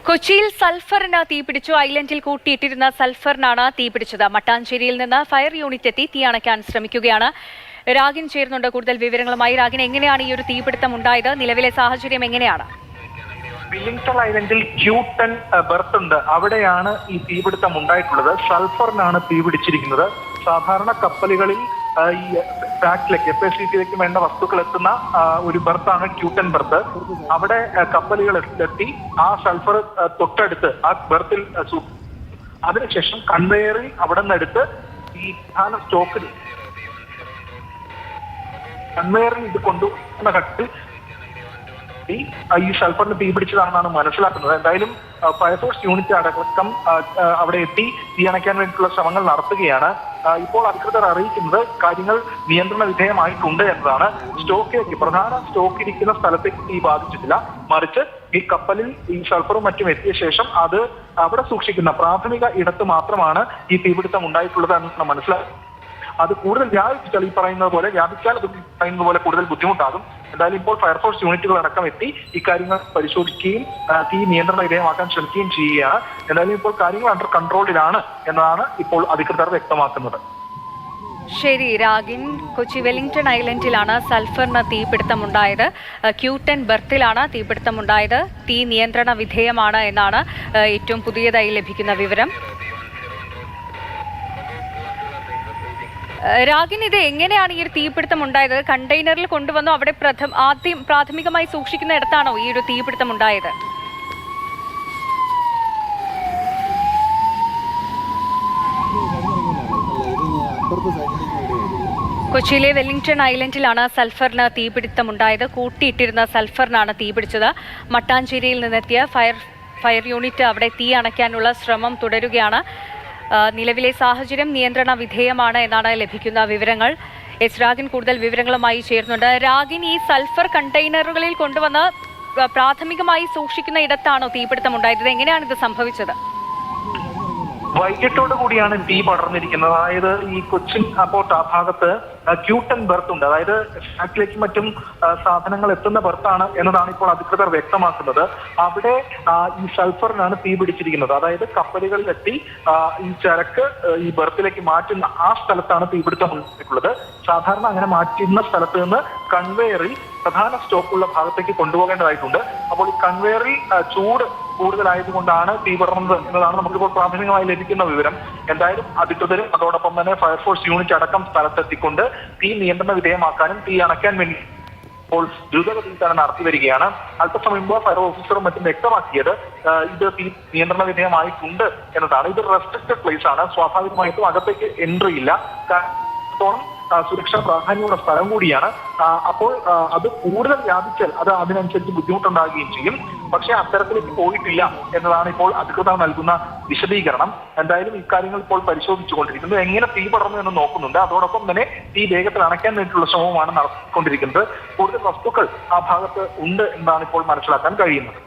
കൊച്ചിയിൽ സൾഫറിന് തീപിടിച്ചു. ഐലൻഡിൽ കൂട്ടിയിട്ടിരുന്ന സൾഫറിനാണ് തീപിടിച്ചത്. മട്ടാഞ്ചേരിയിൽ നിന്ന് ഫയർ യൂണിറ്റ് എത്തി തീ അണയ്ക്കാൻ ശ്രമിക്കുകയാണ്. രാഗിൻ ചേരുന്നുണ്ട് കൂടുതൽ വിവരങ്ങളുമായി. രാഗിൻ, എങ്ങനെയാണ് ഈ ഒരു തീപിടുത്തം ഉണ്ടായത്? നിലവിലെ സാഹചര്യം എങ്ങനെയാണ്? വില്ലിംഗ്ടൺ ഐലൻഡിൽ Q10 ബെർത്ത് ഉണ്ട്. അവിടെയാണ് ഈ തീപിടുത്തം ഉണ്ടായിട്ടുള്ളത്. സൾഫറിനാണ് തീപിടിച്ചിരിക്കുന്നത്. സാധാരണ കപ്പലുകളിൽ ഈ ഫാക്ടറിലേക്ക് FACT വേണ്ട വസ്തുക്കൾ എത്തുന്ന ഒരു ബെർത്താണ് Q10 ബെർത്ത്. അവിടെ കപ്പലുകൾ എത്തി ആ സൾഫർ തൊട്ടടുത്ത് ആ ബെർത്തിൽ അതിനുശേഷം കൺവെയറിൽ അവിടെ നിന്ന് എടുത്ത് ഈ പ്രധാന സ്റ്റോക്കിൽ കൺവെയറിൽ ഇത് കൊണ്ടുവന്ന ഘട്ടത്തിൽ ഈ സൾഫറിന് തീപിടിച്ചതാണെന്നാണ് മനസ്സിലാക്കുന്നത്. എന്തായാലും ഫയർഫോഴ്സ് യൂണിറ്റ് അടക്കം അവിടെ എത്തി തീയണയ്ക്കാൻ വേണ്ടിയിട്ടുള്ള ശ്രമങ്ങൾ നടത്തുകയാണ്. ഇപ്പോൾ അധികൃതർ അറിയിക്കുന്നത് കാര്യങ്ങൾ നിയന്ത്രണ വിധേയമായിട്ടുണ്ട് എന്നതാണ്. പ്രധാന സ്റ്റോക്ക് ഇരിക്കുന്ന സ്ഥലത്തേക്ക് തീ ബാധിച്ചിട്ടില്ല. മറിച്ച് ഈ കപ്പലിൽ ഈ സൾഫറും മറ്റും എത്തിയ ശേഷം അത് അവിടെ സൂക്ഷിക്കുന്ന പ്രാഥമിക ഇടത്ത് മാത്രമാണ് ഈ തീപിടുത്തം ഉണ്ടായിട്ടുള്ളത് എന്നാണ് മനസ്സിലാക്കുന്നത്. അത് കൂടുതൽ വ്യാപിച്ചാൽ കൂടുതൽ ബുദ്ധിമുട്ടാകും. എന്തായാലും ഇപ്പോൾ ഫയർഫോഴ്സ് യൂണിറ്റുകൾ അടക്കം എത്തി ഇക്കാര്യങ്ങൾ പരിശോധിക്കുകയും തീ നിയന്ത്രണ വിധേയമാക്കാൻ ശ്രമിക്കുകയും ചെയ്യുകയാണ്. എന്തായാലും ഇപ്പോൾ കാര്യങ്ങൾ അണ്ടർ കൺട്രോളിലാണ് എന്നതാണ് ഇപ്പോൾ അധികൃതർ വ്യക്തമാക്കുന്നത്. ശരി രാഗിൻ, കൊച്ചി വെല്ലിംഗ്ടൺ ഐലൻഡിലാണ് സൾഫറിന് തീപിടുത്തമുണ്ടായത്. Q10 ബെർത്തിലാണ് തീപിടുത്തമുണ്ടായത്. തീ നിയന്ത്രണ വിധേയമാണ് എന്നാണ് ഏറ്റവും പുതിയതായി ലഭിക്കുന്ന വിവരം. രാഗിൻ, ഇത് എങ്ങനെയാണ് ഈ ഒരു തീപിടുത്തം ഉണ്ടായത്? കണ്ടെയ്നറിൽ കൊണ്ടുവന്നു അവിടെ പ്രാഥമികമായി സൂക്ഷിക്കുന്ന ഇടത്താണോ ഈ ഒരു തീപിടുത്തം ഉണ്ടായത്? കൊച്ചിയിലെ വെല്ലിംഗ്ടൺ ഐലൻഡിലാണ് സൾഫറിന് തീപിടുത്തമുണ്ടായത്. കൂട്ടിയിട്ടിരുന്ന സൾഫറിനാണ് തീപിടിച്ചത്. മട്ടാഞ്ചേരിയിൽ നിന്നെത്തിയ ഫയർ യൂണിറ്റ് അവിടെ തീ അണയ്ക്കാനുള്ള ശ്രമം തുടരുകയാണ്. നിലവിലെ സാഹചര്യം നിയന്ത്രണ വിധേയമാണ് എന്നാണ് ലഭിക്കുന്ന വിവരങ്ങൾ. രാഗിൻ കൂടുതൽ വിവരങ്ങളുമായി ചേർന്നുണ്ട്. രാഗിൻ, ഈ സൾഫർ കണ്ടെയ്നറുകളിൽ കൊണ്ടുവന്ന് പ്രാഥമികമായി സൂക്ഷിക്കുന്ന ഇടത്താണോ തീപിടുത്തം ഉണ്ടായത്? എങ്ങനെയാണ് ഇത് സംഭവിച്ചത്? വൈകിട്ടോട് കൂടിയാണ് തീ പടർന്നിരിക്കുന്നത്. അതായത് ഈ കൊച്ചിൻ പോർട്ട് ആ ഭാഗത്ത് Q10 ബെർത്ത് ഉണ്ട്. അതായത് ഫാക്ടറിയിലേക്കും മറ്റും സാധനങ്ങൾ എത്തുന്ന ബെർത്താണ് എന്നതാണ് ഇപ്പോൾ അധികൃതർ വ്യക്തമാക്കുന്നത്. അവിടെ ഈ സൾഫറിനാണ് തീ പിടിച്ചിരിക്കുന്നത്. അതായത് കപ്പലുകളിലെത്തി ഈ ചരക്ക് ഈ ബെർത്തിലേക്ക് മാറ്റുന്ന ആ സ്ഥലത്താണ് തീപിടുത്തം ഉണ്ടായിട്ടുള്ളത്. സാധാരണ അങ്ങനെ മാറ്റുന്ന സ്ഥലത്ത് നിന്ന് കൺവെയറിൽ പ്രധാന സ്റ്റോക്കുള്ള ഭാഗത്തേക്ക് കൊണ്ടുപോകേണ്ടതായിട്ടുണ്ട്. അപ്പോൾ ഈ കൺവെയറിൽ ചൂട് കൂടുതലായതുകൊണ്ടാണ് തീ പടർന്നത് എന്നതാണ് നമുക്കിപ്പോൾ പ്രാഥമികമായി ലഭിക്കുന്ന വിവരം. എന്തായാലും അധികൃതരും അതോടൊപ്പം തന്നെ ഫയർഫോഴ്സ് യൂണിറ്റ് അടക്കം സ്ഥലത്തെത്തിക്കൊണ്ട് തീ നിയന്ത്രണ വിധേയമാക്കാനും തീ അണയ്ക്കാൻ വേണ്ടി ഇപ്പോൾ ദ്രുതഗതിയിൽ തന്നെ നടത്തി വരികയാണ്. അല്പസമയം മുമ്പ് ഫയർ ഓഫീസറും മറ്റും വ്യക്തമാക്കിയത് ഇത് തീ നിയന്ത്രണ വിധേയമായിട്ടുണ്ട് എന്നതാണ്. ഇത് റെസ്ട്രിക്റ്റഡ് പ്ലേസ് ആണ്. സ്വാഭാവികമായിട്ടും അകത്തേക്ക് എൻട്രി ഇല്ല. കാരണം സുരക്ഷാ പ്രാധാന്യമുള്ള സ്ഥലം കൂടിയാണ്. അപ്പോൾ അത് കൂടുതൽ വ്യാപിച്ചാൽ അത് അതിനനുസരിച്ച് ബുദ്ധിമുട്ടുണ്ടാകുകയും ചെയ്യും. പക്ഷെ അത്തരത്തിലേക്ക് പോയിട്ടില്ല എന്നതാണ് ഇപ്പോൾ അധികൃതർ നൽകുന്ന വിശദീകരണം. എന്തായാലും ഇക്കാര്യങ്ങൾ ഇപ്പോൾ പരിശോധിച്ചുകൊണ്ടിരിക്കുന്നു. എങ്ങനെ തീ പടർന്നു എന്ന് നോക്കുന്നുണ്ട്. അതോടൊപ്പം തന്നെ തീ വേഗത്തിൽ അണയ്ക്കാൻ വേണ്ടിയിട്ടുള്ള ശ്രമവുമാണ് നടത്തിക്കൊണ്ടിരിക്കുന്നത്. കൂടുതൽ വസ്തുക്കൾ ആ ഭാഗത്ത് ഉണ്ട് എന്നാണ് ഇപ്പോൾ മനസ്സിലാക്കാൻ കഴിയുന്നത്.